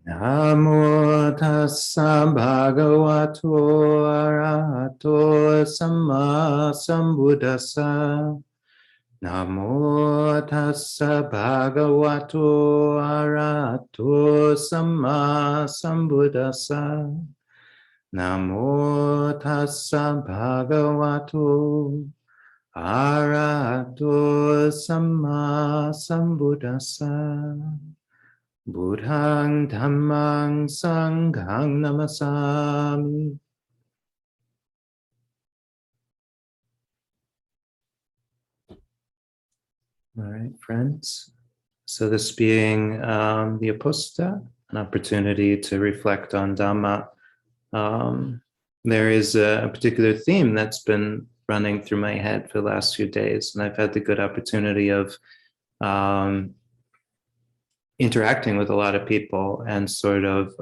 Namo tassa bhagavato arahato samma sambuddhassa. Namo tassa bhagavato arahato samma sambuddhassa. Namo tassa bhagavato arahato samma sambuddhassa. Buddhang dhammang sanghang namasami. All right, friends. So this being the Uposatha, an opportunity to reflect on Dhamma. There is a particular theme that's been running through my head for the last few days, and I've had the good opportunity of interacting with a lot of people and sort of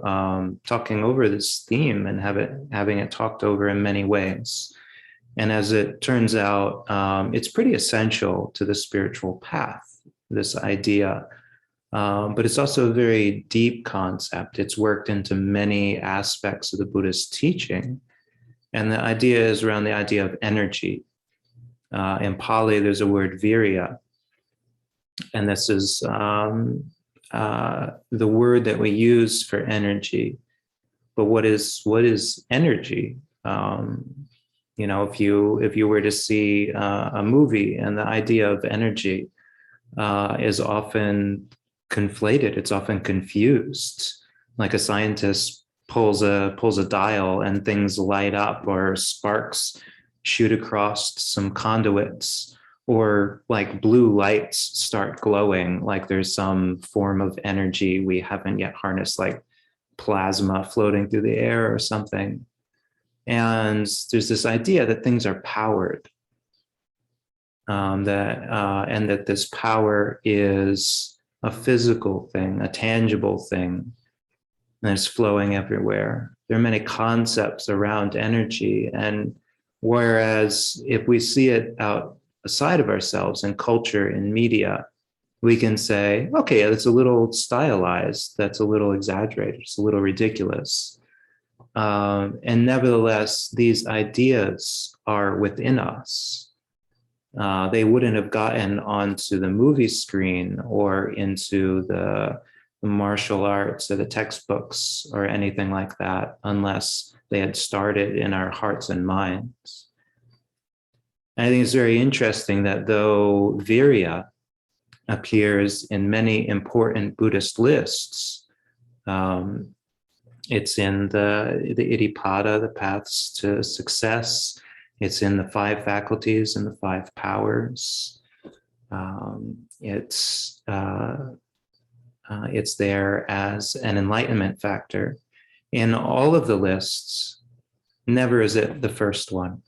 talking over this theme and having it talked over in many ways. And as it turns out, it's pretty essential to the spiritual path, this idea. But it's also a very deep concept. It's worked into many aspects of the Buddhist teaching. And the idea is around the idea of energy. In Pali, there's a word Viriya. And this is the word that we use for energy. But what is energy? If you were to see a movie, and the idea of energy is often conflated, it's often confused. Like a scientist pulls a dial and things light up, or sparks shoot across some conduits, or like blue lights start glowing, like there's some form of energy we haven't yet harnessed, like plasma floating through the air or something. And there's this idea that things are powered, and that this power is a physical thing, a tangible thing, and it's flowing everywhere. There are many concepts around energy, and whereas if we see it outside of ourselves in culture, in media, we can say, okay, that's a little stylized, that's a little exaggerated, it's a little ridiculous. And nevertheless, these ideas are within us. They wouldn't have gotten onto the movie screen or into the martial arts or the textbooks or anything like that unless they had started in our hearts and minds. And I think it's very interesting that though Viriya appears in many important Buddhist lists, it's in the Iddhipada, the paths to success. It's in the 5 faculties and the 5 powers. It's there as an enlightenment factor. In all of the lists, never is it the first one.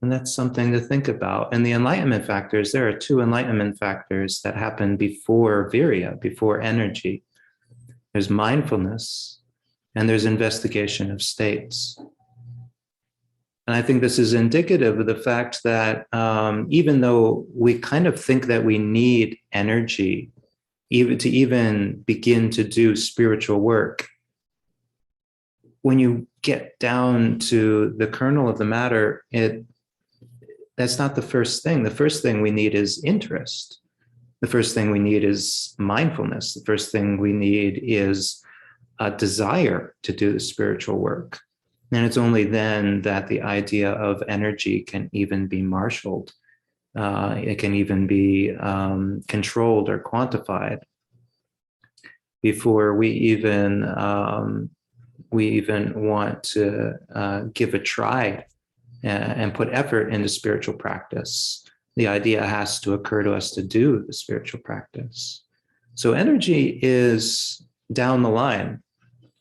And that's something to think about. And the enlightenment factors, there are 2 enlightenment factors that happen before Viriya, before energy. There's mindfulness, and there's investigation of states. And I think this is indicative of the fact that even though we kind of think that we need energy even to begin to do spiritual work, when you get down to the kernel of the matter, that's not the first thing. The first thing we need is interest. The first thing we need is mindfulness. The first thing we need is a desire to do the spiritual work. And it's only then that the idea of energy can even be marshaled. It can even be controlled or quantified before we even want to give a try and put effort into spiritual practice. The idea has to occur to us to do the spiritual practice. So energy is down the line.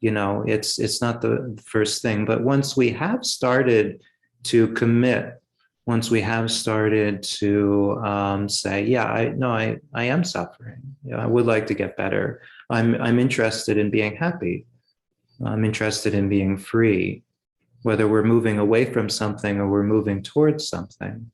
It's not the first thing, but once we have started to commit, once we have started to say, yeah, I am suffering. I would like to get better. I'm interested in being happy. I'm interested in being free, whether we're moving away from something or we're moving towards something.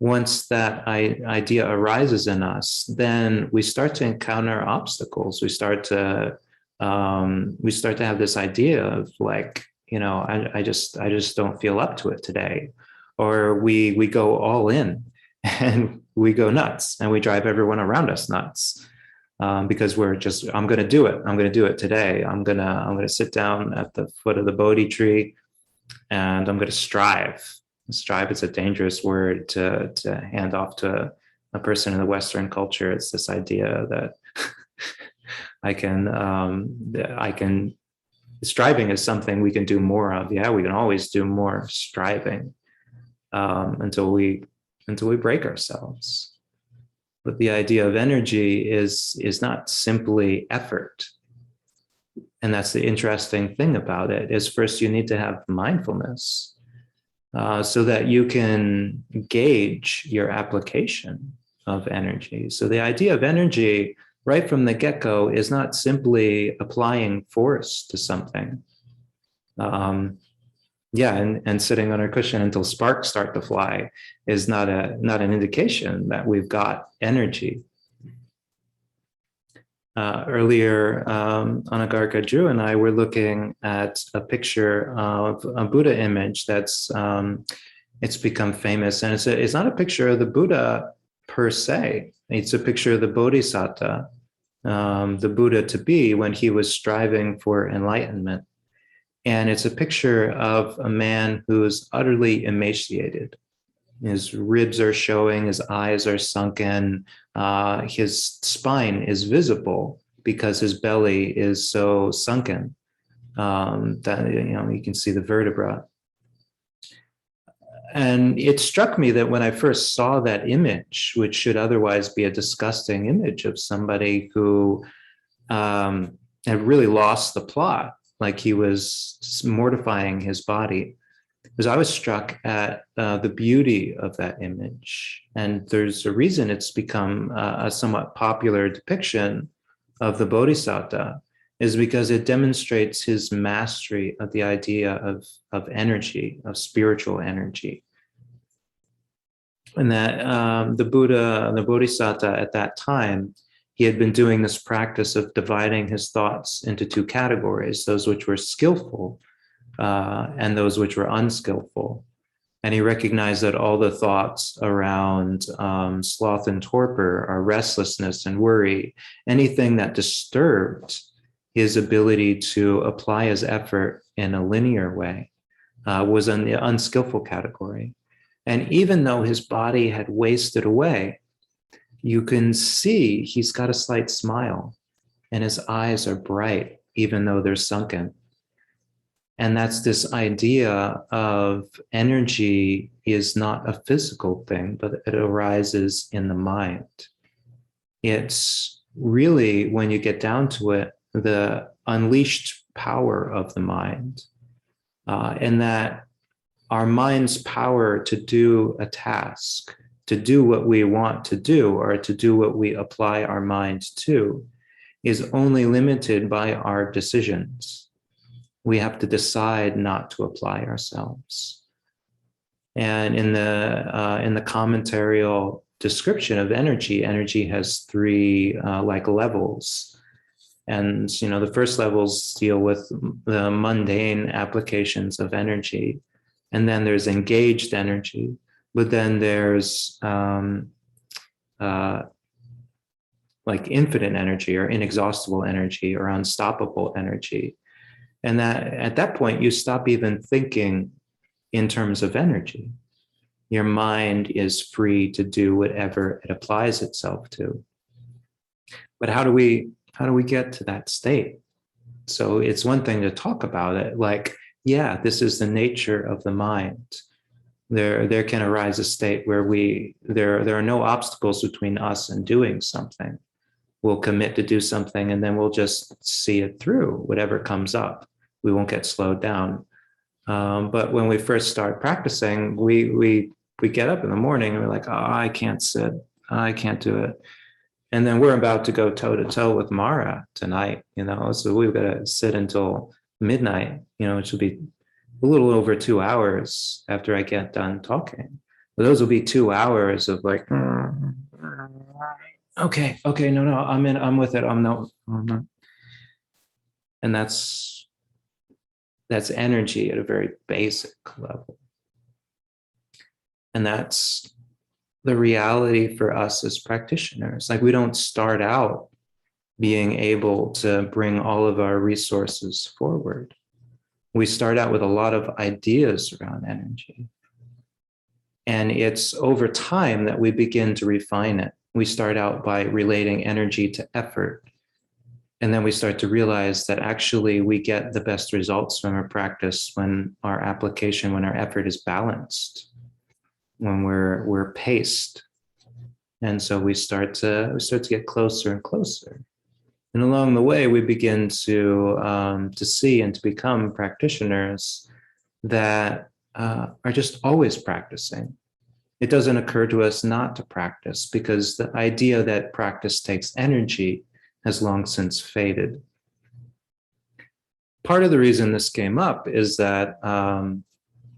once that idea arises in us, then we start to encounter obstacles. We start to have this idea of like, I just don't feel up to it today, or we go all in and we go nuts and we drive everyone around us nuts. Because I'm going to do it. I'm going to do it today. I'm going to sit down at the foot of the Bodhi tree and I'm going to strive. Strive is a dangerous word to hand off to a person in the Western culture. It's this idea that I can, striving is something we can do more of. Yeah, we can always do more striving until we break ourselves. But the idea of energy is not simply effort. And that's the interesting thing about it, is first you need to have mindfulness so that you can gauge your application of energy. So the idea of energy right from the get-go is not simply applying force to something. And sitting on our cushion until sparks start to fly is not an indication that we've got energy. Earlier, Anagarika Drew and I were looking at a picture of a Buddha image that's it's become famous, and it's not a picture of the Buddha per se. It's a picture of the Bodhisattva, the Buddha to be when he was striving for enlightenment. And it's a picture of a man who's utterly emaciated. His ribs are showing, his eyes are sunken, his spine is visible because his belly is so sunken that you can see the vertebra. And it struck me that when I first saw that image, which should otherwise be a disgusting image of somebody who had really lost the plot, like he was mortifying his body, because I was struck at the beauty of that image. And there's a reason it's become a somewhat popular depiction of the Bodhisattva, is because it demonstrates his mastery of the idea of energy, of spiritual energy. And that the Buddha, the Bodhisattva at that time, he had been doing this practice of dividing his thoughts into two categories, those which were skillful and those which were unskillful. And he recognized that all the thoughts around sloth and torpor, or restlessness and worry, anything that disturbed his ability to apply his effort in a linear way, was in the unskillful category. And even though his body had wasted away, you can see he's got a slight smile and his eyes are bright, even though they're sunken. And that's this idea of energy is not a physical thing, but it arises in the mind. It's really, when you get down to it, the unleashed power of the mind, and that our mind's power to do a task, to do what we want to do, or to do what we apply our mind to, is only limited by our decisions. We have to decide not to apply ourselves. And in the commentarial description of energy, energy has three levels. And the first levels deal with the mundane applications of energy. And then there's engaged energy, but then there's infinite energy, or inexhaustible energy, or unstoppable energy. And that at that point, you stop even thinking in terms of energy. Your mind is free to do whatever it applies itself to. But how do we get to that state? So it's one thing to talk about it, like, yeah, this is the nature of the mind. There can arise a state where there are no obstacles between us and doing something. We'll commit to do something, and then we'll just see it through, whatever comes up. We won't get slowed down. But when we first start practicing, we get up in the morning and we're like, oh, I can't sit. I can't do it. And then we're about to go toe to toe with Mara tonight, so we've got to sit until midnight, it should be a little over 2 hours after I get done talking. But those will be 2 hours of like, okay, no, I'm with it. I'm not. And that's energy at a very basic level. And that's the reality for us as practitioners. Like, we don't start out being able to bring all of our resources forward. We start out with a lot of ideas around energy. And it's over time that we begin to refine it. We start out by relating energy to effort. And then we start to realize that actually we get the best results from our practice when our application, when our effort is balanced, when we're paced. And so we start to get closer and closer. And along the way, we begin to see and to become practitioners that are just always practicing. It doesn't occur to us not to practice, because the idea that practice takes energy has long since faded. Part of the reason this came up is that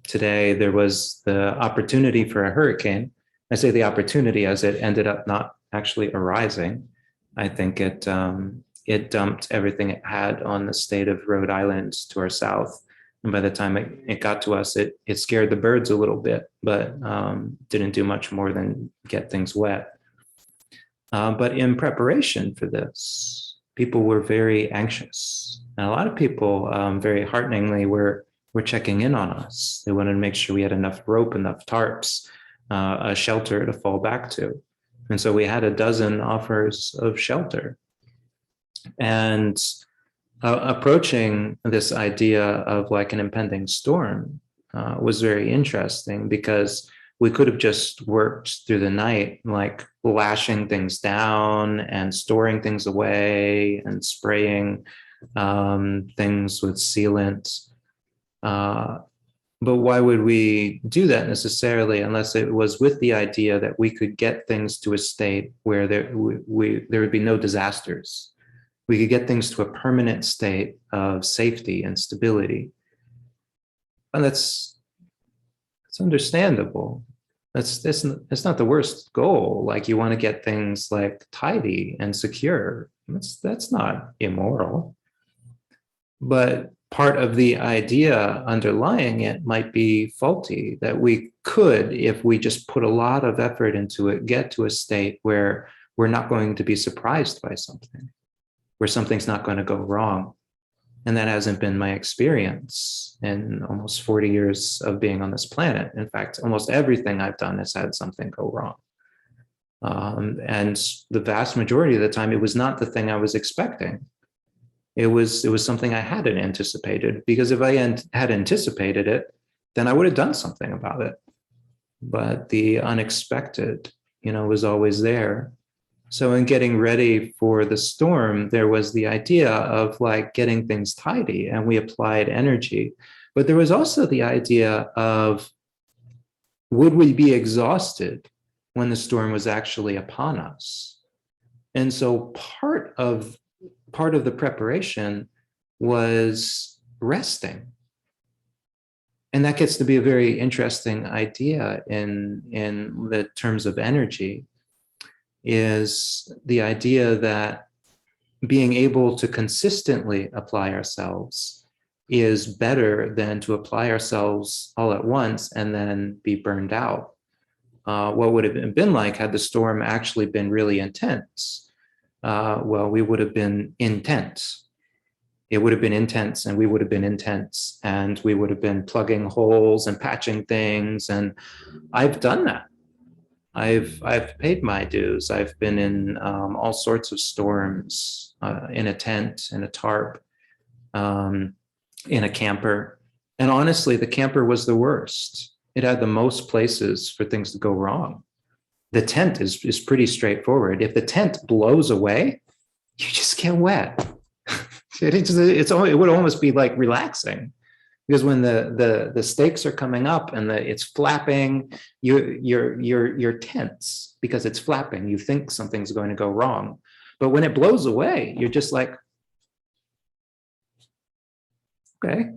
today there was the opportunity for a hurricane. I say the opportunity as it ended up not actually arising. I think it dumped everything it had on the state of Rhode Island to our south. And by the time it got to us, it scared the birds a little bit, but didn't do much more than get things wet. But in preparation for this, people were very anxious. And a lot of people, very hearteningly, were checking in on us. They wanted to make sure we had enough rope, enough tarps, a shelter to fall back to. And so we had a dozen offers of shelter. And approaching this idea of like an impending storm was very interesting, because we could have just worked through the night, like lashing things down and storing things away and spraying things with sealant. But why would we do that necessarily, unless it was with the idea that we could get things to a state where there would be no disasters? We could get things to a permanent state of safety and stability. And that's understandable. That's not the worst goal. Like, you want to get things like tidy and secure. That's not immoral. But part of the idea underlying it might be faulty, that we could, if we just put a lot of effort into it, get to a state where we're not going to be surprised by something, where something's not going to go wrong. And that hasn't been my experience in almost 40 years of being on this planet. In fact, almost everything I've done has had something go wrong. And the vast majority of the time, it was not the thing I was expecting. It was something I hadn't anticipated, because if I had anticipated it, then I would have done something about it. But the unexpected, was always there. So in getting ready for the storm, there was the idea of like getting things tidy, and we applied energy. But there was also the idea of, would we be exhausted when the storm was actually upon us? And so part of the preparation was resting. And that gets to be a very interesting idea in the terms of energy, is the idea that being able to consistently apply ourselves is better than to apply ourselves all at once and then be burned out. What would have been like had the storm actually been really intense? Well, we would have been intense. It would have been intense, and we would have been intense, and we would have been plugging holes and patching things. And I've done that. I've paid my dues. I've been in all sorts of storms, in a tent, in a tarp, in a camper. And honestly, the camper was the worst. It had the most places for things to go wrong. The tent is pretty straightforward. If the tent blows away, you just get wet. It would almost be like relaxing. Because when the stakes are coming up and it's flapping, you're tense because it's flapping. You think something's going to go wrong. But when it blows away, you're just like, okay,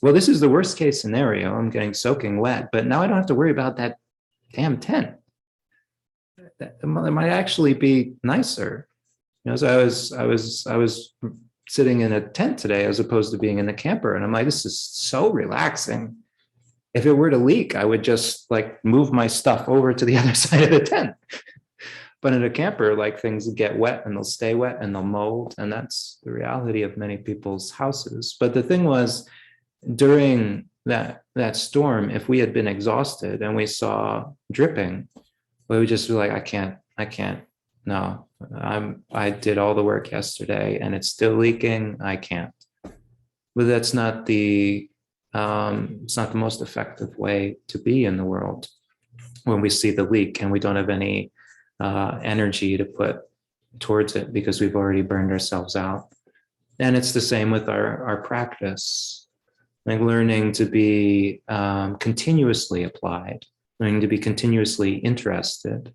well, this is the worst case scenario. I'm getting soaking wet, but now I don't have to worry about that damn tent. It might actually be nicer. So I was sitting in a tent today as opposed to being in the camper, and I'm like, this is so relaxing. If it were to leak, I would just like move my stuff over to the other side of the tent. But in a camper, like things get wet and they'll stay wet and they'll mold, and that's the reality of many people's houses. But the thing was, during that storm, if we had been exhausted and we saw dripping, we would just be like, I can't. No, I did all the work yesterday and it's still leaking. I can't. But that's not it's not the most effective way to be in the world when we see the leak and we don't have any energy to put towards it because we've already burned ourselves out. And it's the same with our practice, like learning to be continuously applied, learning to be continuously interested,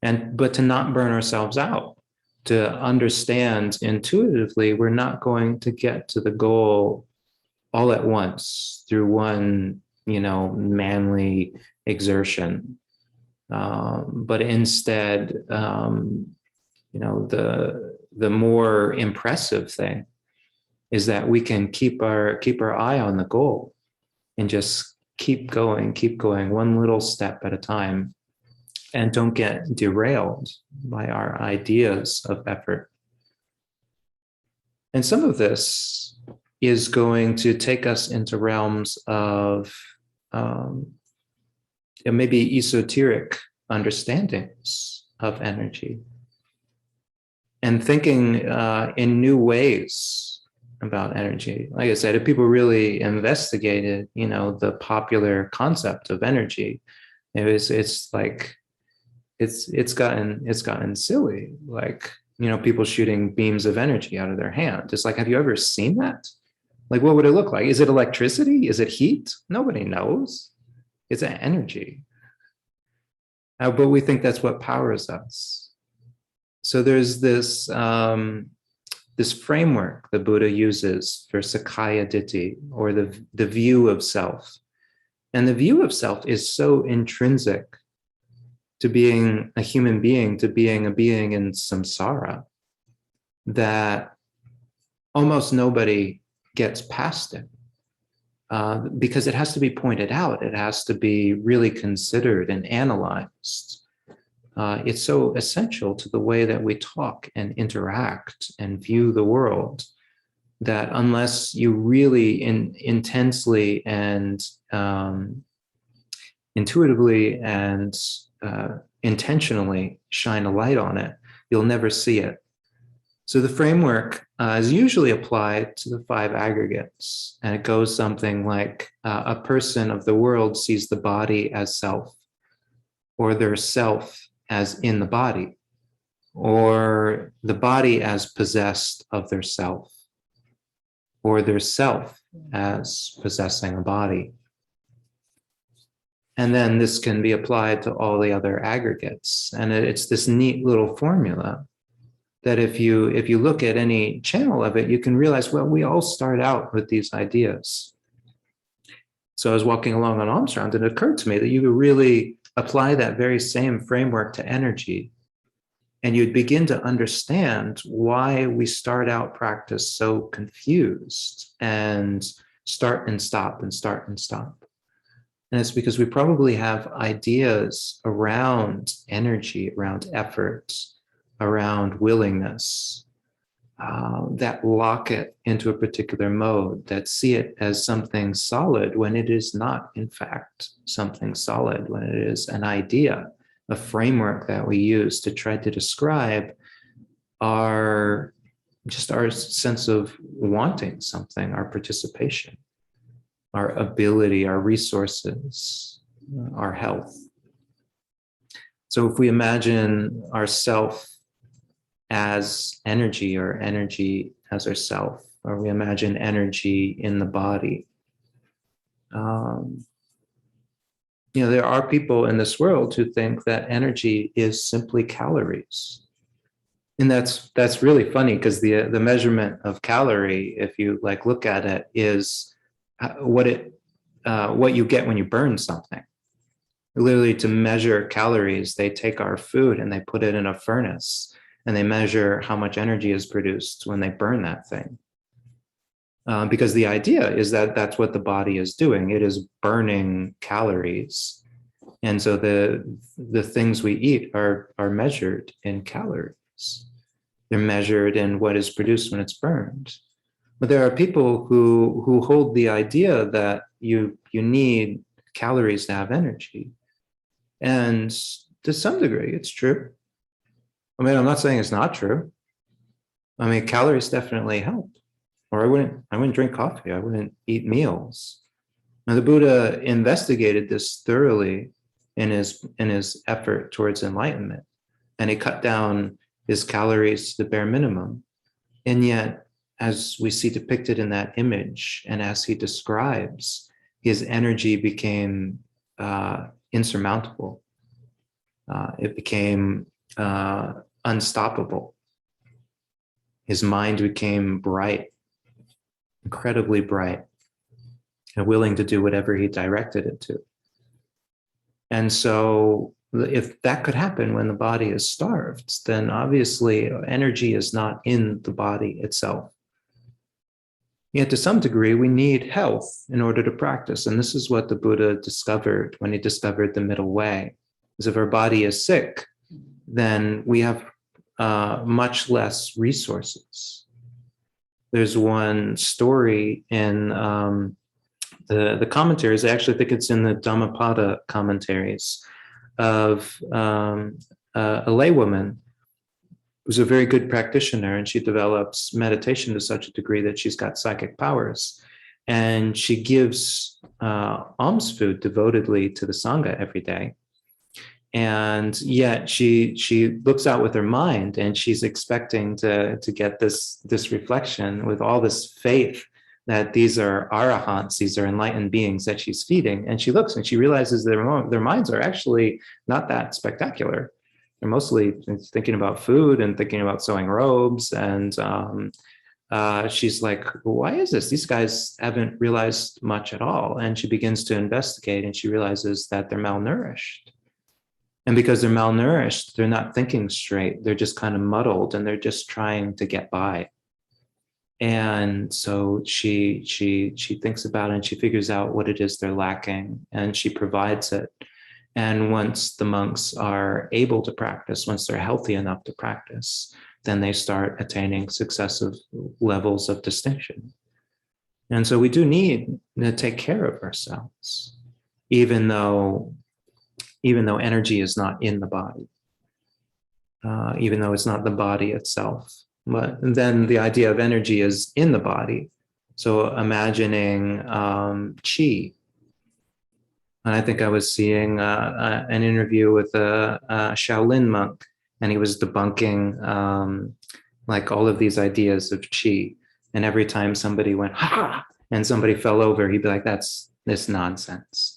but to not burn ourselves out, to understand intuitively we're not going to get to the goal all at once through one, manly exertion. But instead, the more impressive thing is that we can keep our eye on the goal and just keep going one little step at a time, and don't get derailed by our ideas of effort. And some of this is going to take us into realms of maybe esoteric understandings of energy and thinking in new ways about energy. Like I said, if people really investigated, the popular concept of energy, it's like it's gotten silly. Like, people shooting beams of energy out of their hand. It's like, have you ever seen that? Like, what would it look like? Is it electricity? Is it heat? Nobody knows. It's an energy. But we think that's what powers us. So there's this framework the Buddha uses for Sakkaya Ditthi, or the view of self. And the view of self is so intrinsic to being a human being, to being a being in samsara, that almost nobody gets past it. Because it has to be pointed out. It has to be really considered and analyzed. It's so essential to the way that we talk and interact and view the world, that unless you really intensely and intuitively and intentionally shine a light on it, you'll never see it. So the framework is usually applied to the five aggregates, and it goes something like a person of the world sees the body as self, or their self as in the body, or the body as possessed of their self, or their self as possessing a body. And then this can be applied to all the other aggregates. And it's this neat little formula that if you look at any channel of it, you can realize, well, we all start out with these ideas. So I was walking along on Alms Round, and it occurred to me that you could really apply that very same framework to energy, and you'd begin to understand why we start out practice so confused and start and stop and start and stop. And it's because we probably have ideas around energy, around effort, around willingness, that lock it into a particular mode, that see it as something solid when it is not, in fact, something solid, when it is an idea, a framework that we use to try to describe our sense of wanting something, our participation, our ability, our resources, our health. So if we imagine ourself as energy, or energy as ourself, or we imagine energy in the body, there are people in this world who think that energy is simply calories. And that's really funny, because the measurement of calorie, if you look at it, is what you get when you burn something. Literally, to measure calories, they take our food and they put it in a furnace, and they measure how much energy is produced when they burn that thing. Because the idea is that that's what the body is doing. It is burning calories. And so the things we eat are measured in calories. They're measured in what is produced when it's burned. But there are people who hold the idea that you need calories to have energy. And to some degree, it's true. I mean, I'm not saying it's not true. I mean, calories definitely help. Or I wouldn't drink coffee. I wouldn't eat meals. Now, the Buddha investigated this thoroughly in his effort towards enlightenment, and he cut down his calories to the bare minimum. And yet, as we see depicted in that image, and as he describes, his energy became insurmountable. It became unstoppable. His mind became bright, incredibly bright, and willing to do whatever he directed it to. And so if that could happen when the body is starved, then obviously energy is not in the body itself. Yet to some degree, we need health in order to practice. And this is what the Buddha discovered when he discovered the middle way. Is if our body is sick, then we have much less resources. There's one story in the commentaries. I actually think it's in the Dhammapada commentaries of a laywoman who's a very good practitioner, and she develops meditation to such a degree that she's got psychic powers. And she gives alms food devotedly to the Sangha every day. And yet she looks out with her mind, and she's expecting to get this reflection with all this faith that these are arahants, these are enlightened beings that she's feeding. And she looks and she realizes their minds are actually not that spectacular. They're mostly thinking about food and thinking about sewing robes. And she's like, why is this? These guys haven't realized much at all. And she begins to investigate, and she realizes that they're malnourished. And because they're malnourished, they're not thinking straight. They're just kind of muddled, and they're just trying to get by. And so she thinks about it, and she figures out what it is they're lacking, and she provides it. And once the monks are able to practice, once they're healthy enough to practice, then they start attaining successive levels of distinction. And so we do need to take care of ourselves, even though energy is not in the body, even though it's not the body itself. But then the idea of energy is in the body. So imagining qi. And I think I was seeing an interview with a Shaolin monk, and he was debunking like all of these ideas of qi. And every time somebody went, ha, and somebody fell over, he'd be like, that's this nonsense.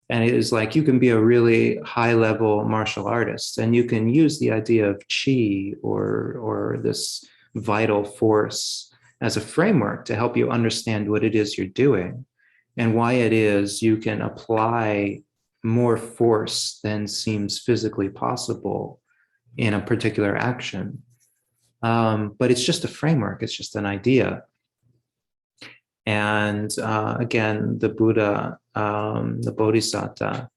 And it is like, you can be a really high level martial artist, and you can use the idea of qi or this vital force as a framework to help you understand what it is you're doing and why it is you can apply more force than seems physically possible in a particular action. But it's just a framework, it's just an idea. And again, the Buddha, the Bodhisattva,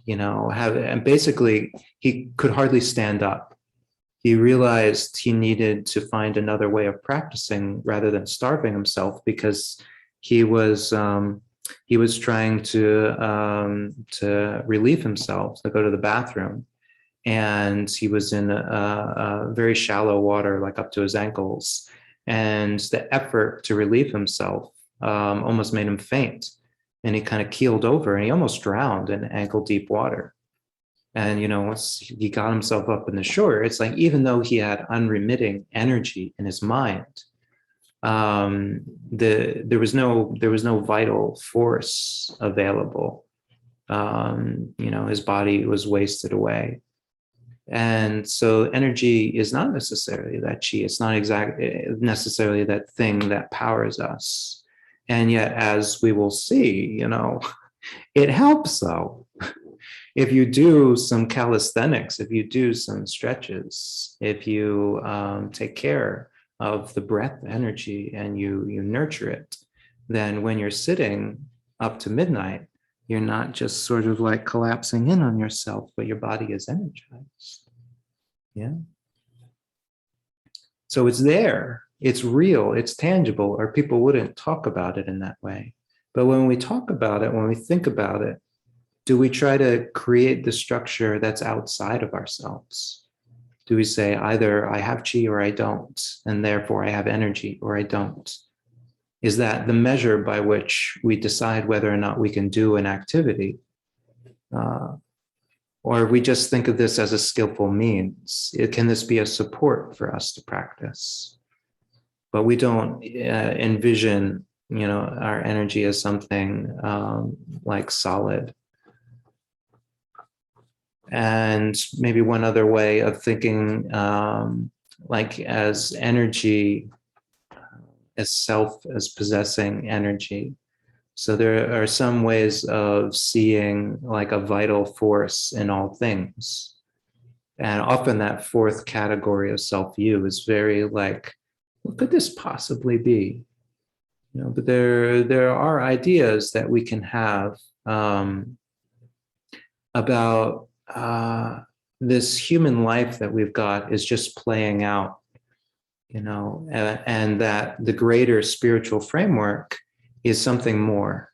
and basically he could hardly stand up. He realized he needed to find another way of practicing rather than starving himself, because he was trying to relieve himself, to go to the bathroom, and he was in a very shallow water, like up to his ankles, and the effort to relieve himself almost made him faint, and he kind of keeled over, and he almost drowned in ankle deep water. And once he got himself up in the shore, it's like, even though he had unremitting energy in his mind, there was no vital force available. His body was wasted away. And so energy is not necessarily that qi. It's not necessarily that thing that powers us. And yet, as we will see, it helps though. if you do some calisthenics, if you do some stretches, if you take care of the breath energy and you nurture it, then when you're sitting up to midnight, you're not just sort of like collapsing in on yourself, but your body is energized. Yeah. So it's there, it's real, it's tangible, or people wouldn't talk about it in that way. But when we talk about it, when we think about it, do we try to create the structure that's outside of ourselves? Do we say either I have chi or I don't, and therefore I have energy or I don't? Is that the measure by which we decide whether or not we can do an activity? Or we just think of this as a skillful means? Can this be a support for us to practice? But we don't envision, our energy as something like solid. And maybe one other way of thinking, like as energy, as self, as possessing energy. So there are some ways of seeing like a vital force in all things. And often that fourth category of self-view is very like, what could this possibly be? But there are ideas that we can have about this human life that we've got is just playing out, and that the greater spiritual framework is something more,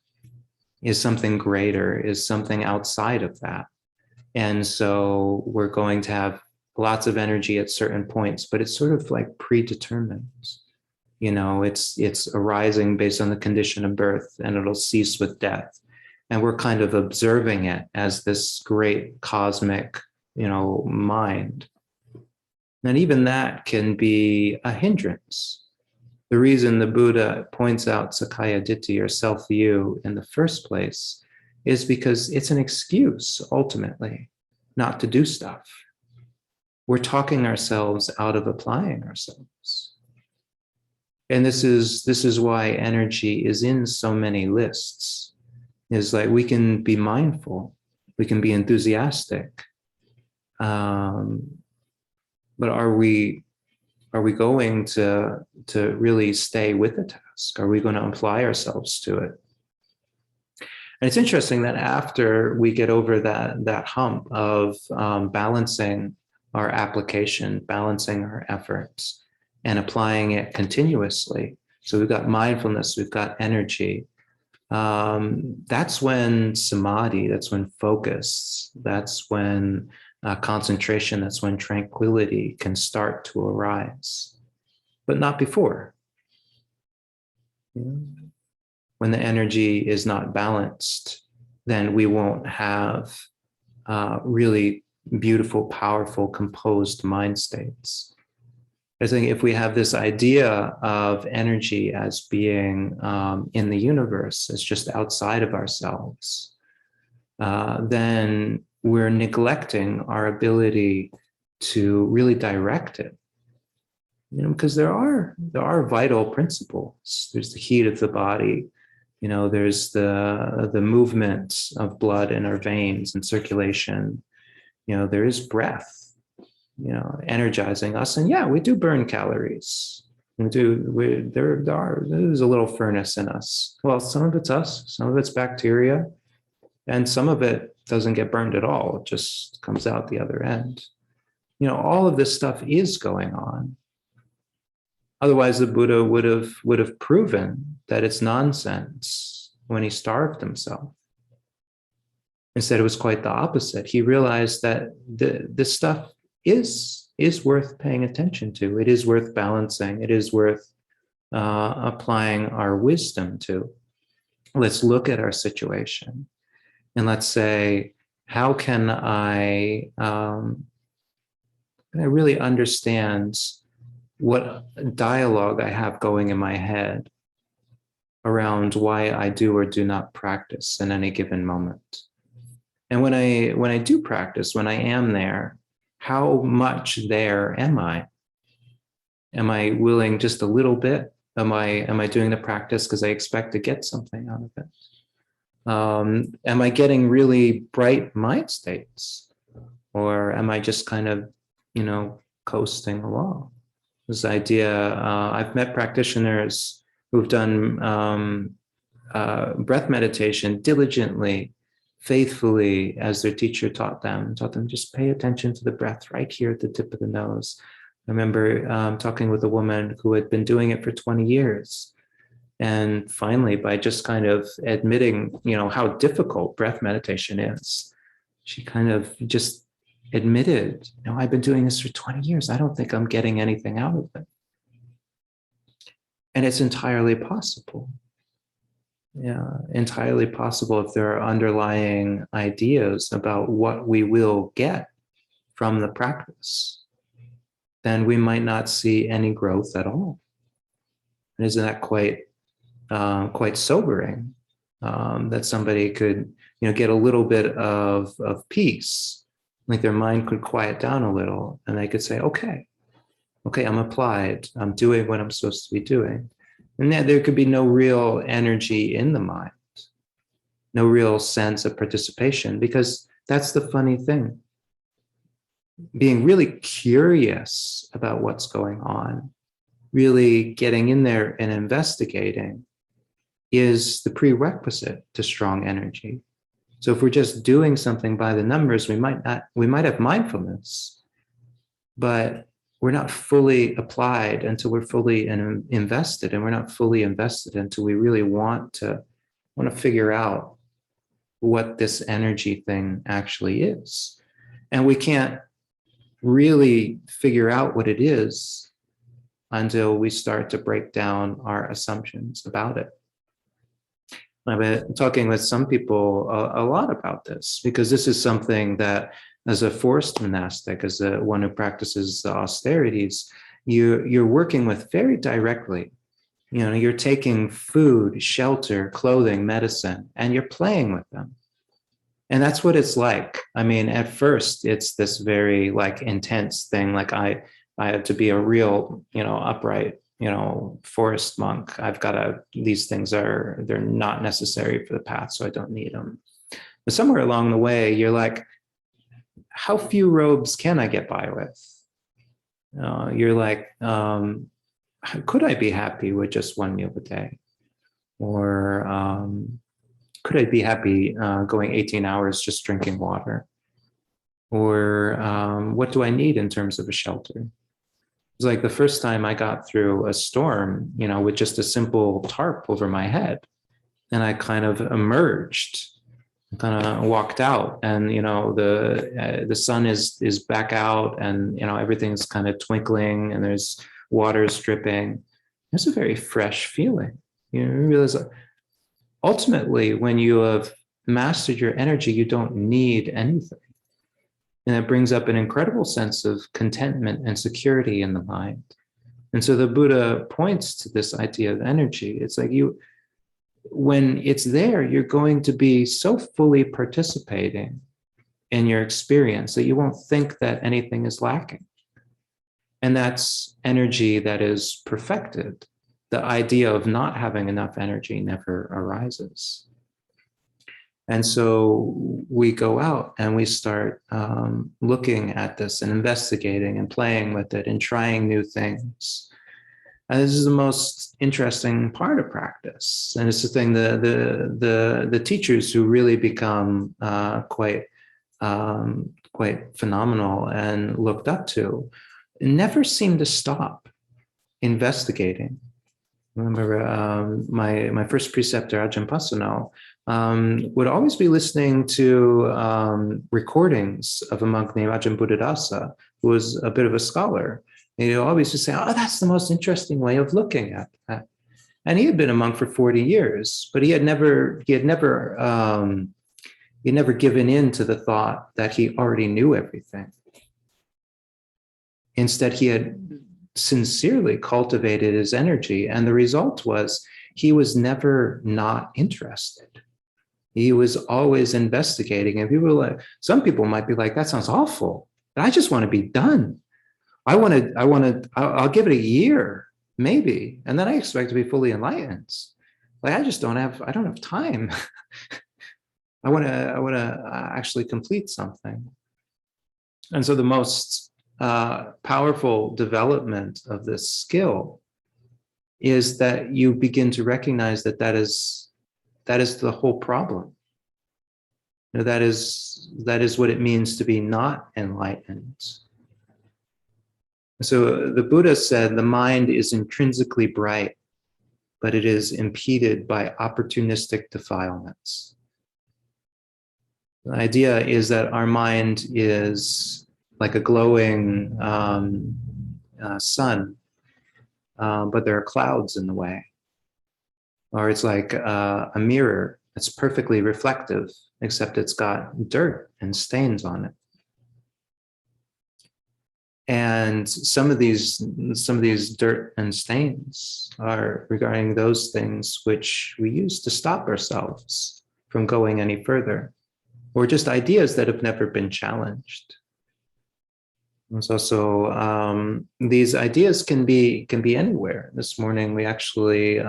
is something greater, is something outside of that. And so we're going to have lots of energy at certain points, but it's sort of like predetermined. It's arising based on the condition of birth, and it'll cease with death. And we're kind of observing it as this great cosmic, mind. And even that can be a hindrance. The reason the Buddha points out Sakkaya Ditthi, or self-view, in the first place is because it's an excuse, ultimately, not to do stuff. We're talking ourselves out of applying ourselves. And this is why energy is in so many lists. Is like we can be mindful, we can be enthusiastic, but are we going to really stay with the task? Are we going to apply ourselves to it? And it's interesting that after we get over that hump of balancing our application, balancing our efforts, and applying it continuously. So we've got mindfulness, we've got energy. That's when samadhi, that's when focus, that's when concentration, that's when tranquility can start to arise, but not before. When the energy is not balanced, then we won't have really beautiful, powerful, composed mind states. I think if we have this idea of energy as being in the universe, as just outside of ourselves, then we're neglecting our ability to really direct it. Because there are vital principles. There's the heat of the body. There's the movement of blood in our veins and circulation. There is breath, energizing us. And yeah, we do burn calories. There's a little furnace in us. Well, some of it's us, some of it's bacteria, and some of it doesn't get burned at all. It just comes out the other end. All of this stuff is going on. Otherwise, the Buddha would have proven that it's nonsense when he starved himself. Instead, it was quite the opposite. He realized that this stuff is worth paying attention to. It is worth balancing. It is worth applying our wisdom to. Let's look at our situation and let's say, how can I really understand what dialogue I have going in my head around why I do or do not practice in any given moment. And when I do practice, when I am there, how much there am I? Am I willing just a little bit? Am I doing the practice because I expect to get something out of it? Am I getting really bright mind states? Or am I just kind of, coasting along? This idea, I've met practitioners who've done breath meditation diligently, faithfully, as their teacher taught them just pay attention to the breath right here at the tip of the nose. I remember talking with a woman who had been doing it for 20 years. And finally, by just kind of admitting, how difficult breath meditation is, she kind of just admitted, I've been doing this for 20 years. I don't think I'm getting anything out of it. And it's entirely possible. Yeah, entirely possible if there are underlying ideas about what we will get from the practice, then we might not see any growth at all. And isn't that quite sobering? That somebody could, get a little bit of peace, like their mind could quiet down a little, and they could say, okay, I'm applied, I'm doing what I'm supposed to be doing. And then there could be no real energy in the mind, no real sense of participation, because that's the funny thing. Being really curious about what's going on, really getting in there and investigating, is the prerequisite to strong energy. So if we're just doing something by the numbers, we might have mindfulness, but we're not fully applied until we're fully invested, and we're not fully invested until we really want to figure out what this energy thing actually is. And we can't really figure out what it is until we start to break down our assumptions about it. I've been talking with some people a lot about this, because this is something that, as a forest monastic, as one who practices the austerities, you're working with very directly. You're taking food, shelter, clothing, medicine, and you're playing with them. And that's what it's like. I mean, at first, it's this very intense thing. Like I have to be a real, upright, forest monk. These things they're not necessary for the path, so I don't need them. But somewhere along the way, you're like, how few robes can I get by with? You're like, could I be happy with just one meal a day? Or could I be happy going 18 hours just drinking water? Or what do I need in terms of a shelter? It's like the first time I got through a storm, with just a simple tarp over my head, and I kind of emerged, kind of walked out, and the sun is back out, and everything's kind of twinkling, and there's water dripping. It's a very fresh feeling. You realize that ultimately, when you have mastered your energy, you don't need anything. And it brings up an incredible sense of contentment and security in the mind. And so the Buddha points to this idea of energy. It's like when it's there, you're going to be so fully participating in your experience that you won't think that anything is lacking. And that's energy that is perfected. The idea of not having enough energy never arises. And so we go out and we start looking at this and investigating and playing with it and trying new things. And this is the most interesting part of practice. And it's the thing, the teachers who really become quite phenomenal and looked up to never seem to stop investigating. I remember my first preceptor, Ajahn Pasano, would always be listening to recordings of a monk named Ajahn Buddhadasa, who was a bit of a scholar. And he'd always just say, oh, that's the most interesting way of looking at that. And he had been a monk for 40 years, but he had never given in to the thought that he already knew everything. Instead, he had sincerely cultivated his energy, and the result was he was never not interested. He was always investigating, and some people might be like, that sounds awful, but I just want to be done. I'll give it a year, maybe, and then I expect to be fully enlightened. Like I don't have time. I want to actually complete something. And so the most powerful development of this skill is that you begin to recognize that that is the whole problem. You know, that is what it means to be not enlightened. So the Buddha said the mind is intrinsically bright, but it is impeded by opportunistic defilements. The idea is that our mind is like a glowing sun, but there are clouds in the way. Or it's like a mirror that's perfectly reflective, except it's got dirt and stains on it. And some of these dirt and stains are regarding those things which we use to stop ourselves from going any further, or just ideas that have never been challenged. And so these ideas can be anywhere. This morning we actually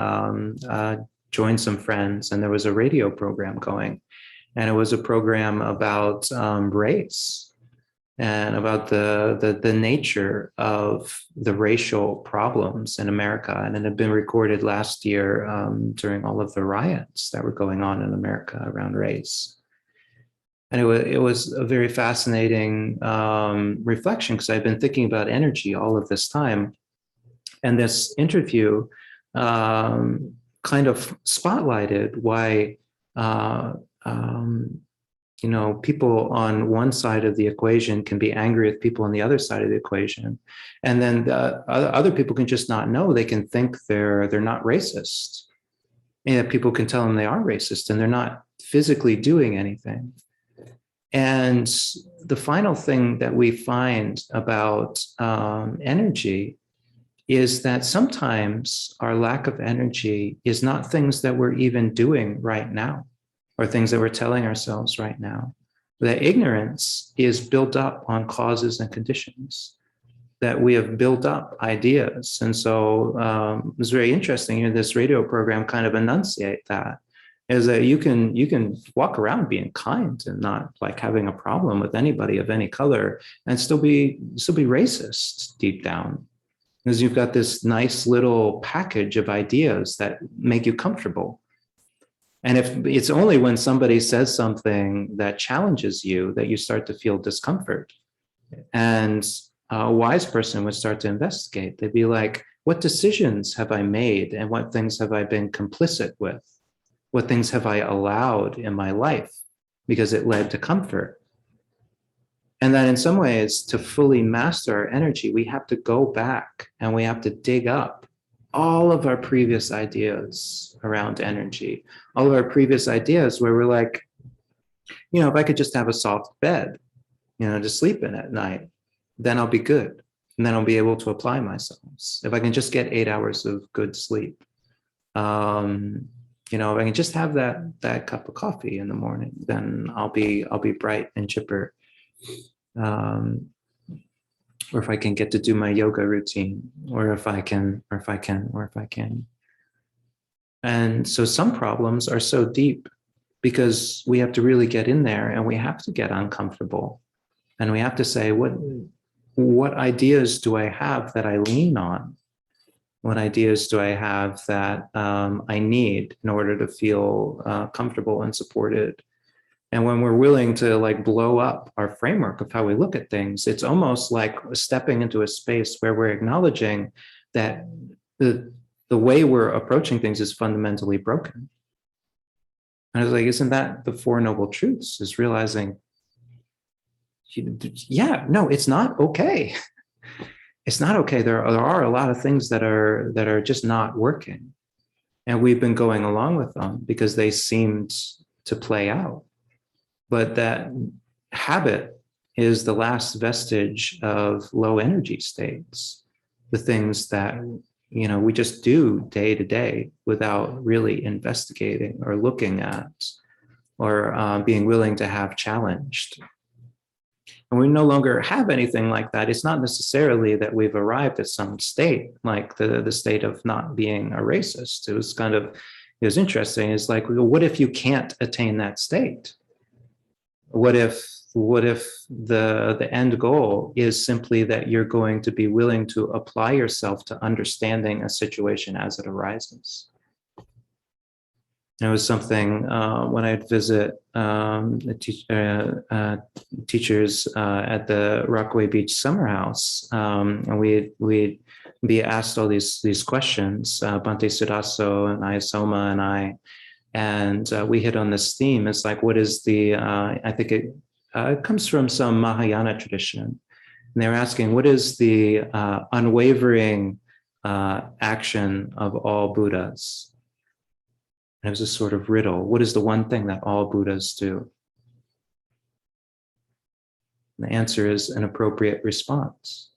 joined some friends, and there was a radio program going, and it was a program about race and about the nature of the racial problems in America. And it had been recorded last year during all of the riots that were going on in America around race. And it was a very fascinating reflection, because I've been thinking about energy all of this time. And this interview kind of spotlighted why people on one side of the equation can be angry with people on the other side of the equation. And then the other people can just not know. They can think they're not racist. And people can tell them they are racist, and they're not physically doing anything. And the final thing that we find about energy is that sometimes our lack of energy is not things that we're even doing right now, or things that we're telling ourselves right now. That ignorance is built up on causes and conditions, that we have built up ideas. And so it was very interesting in this radio program kind of enunciate that, is that you can walk around being kind and not like having a problem with anybody of any color, and still be racist deep down, because you've got this nice little package of ideas that make you comfortable. And if it's only when somebody says something that challenges you that you start to feel discomfort. And a wise person would start to investigate. They'd be like, what decisions have I made, and what things have I been complicit with? What things have I allowed in my life because it led to comfort? And then in some ways, to fully master our energy, we have to go back and we have to dig up all of our previous ideas around energy, all of our previous ideas where we're like, if I could just have a soft bed, to sleep in at night, then I'll be good. And then I'll be able to apply myself. If I can just get 8 hours of good sleep, if I can just have that cup of coffee in the morning, then I'll be bright and chipper. Or if I can get to do my yoga routine, or if I can. And so some problems are so deep because we have to really get in there, and we have to get uncomfortable, and we have to say, what ideas do I have that I lean on? What ideas do I have that I need in order to feel comfortable and supported? And when we're willing to like blow up our framework of how we look at things, it's almost like stepping into a space where we're acknowledging that the way we're approaching things is fundamentally broken. And I was like, isn't that the Four Noble Truths? Is realizing, yeah, no, it's not okay. It's not okay. There are a lot of things that are just not working. And we've been going along with them because they seemed to play out. But that habit is the last vestige of low energy states, the things that we just do day to day without really investigating or looking at, or being willing to have challenged. And we no longer have anything like that. It's not necessarily that we've arrived at some state, like the state of not being a racist. It was interesting. It's like, well, what if you can't attain that state? what if the end goal is simply that you're going to be willing to apply yourself to understanding a situation as it arises? It was something when I'd visit teachers at the Rockaway Beach Summer House, and we'd be asked all these questions, Bhante Sudaso and Ayasoma and I, and we hit on this theme. It's like, what is the, I think it comes from some Mahayana tradition. And they were asking, what is the unwavering action of all Buddhas? And it was a sort of riddle. What is the one thing that all Buddhas do? And the answer is an appropriate response.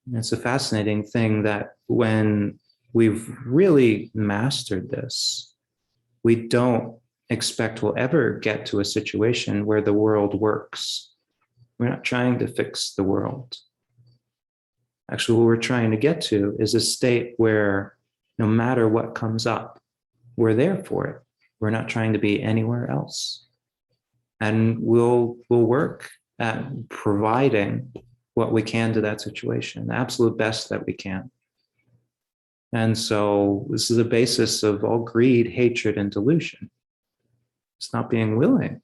And it's a fascinating thing that when we've really mastered this, we don't expect we'll ever get to a situation where the world works. We're not trying to fix the world. Actually, what we're trying to get to is a state where no matter what comes up, we're there for it. We're not trying to be anywhere else. And we'll work at providing what we can to that situation, the absolute best that we can. And so this is the basis of all greed, hatred, and delusion. It's not being willing,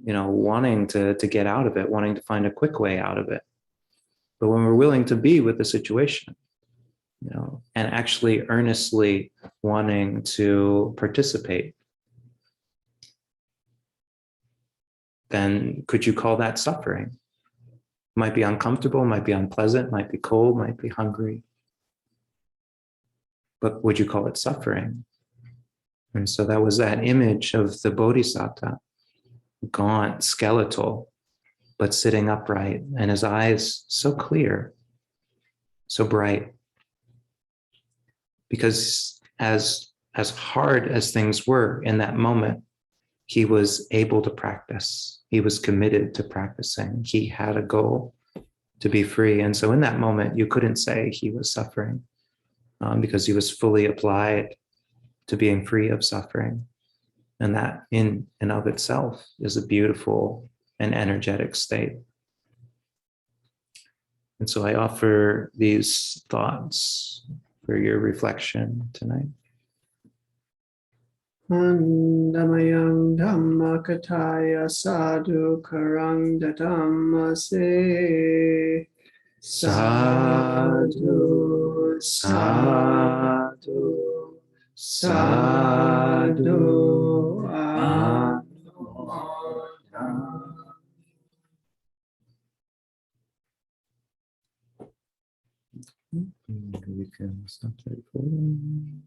wanting to get out of it, wanting to find a quick way out of it. But when we're willing to be with the situation, and actually earnestly wanting to participate, then could you call that suffering? Might be uncomfortable, might be unpleasant, might be cold, might be hungry. But would you call it suffering? And so that was that image of the Bodhisattva, gaunt, skeletal, but sitting upright, and his eyes so clear, so bright. Because as hard as things were in that moment, he was able to practice. He was committed to practicing. He had a goal to be free. And so in that moment, you couldn't say he was suffering because he was fully applied to being free of suffering. And that in and of itself is a beautiful and energetic state. And so I offer these thoughts for your reflection tonight. Andamayam Dhammakataya Sadhu Karang Datamase Sadhu Sadhu Sadhu We can stop that recording.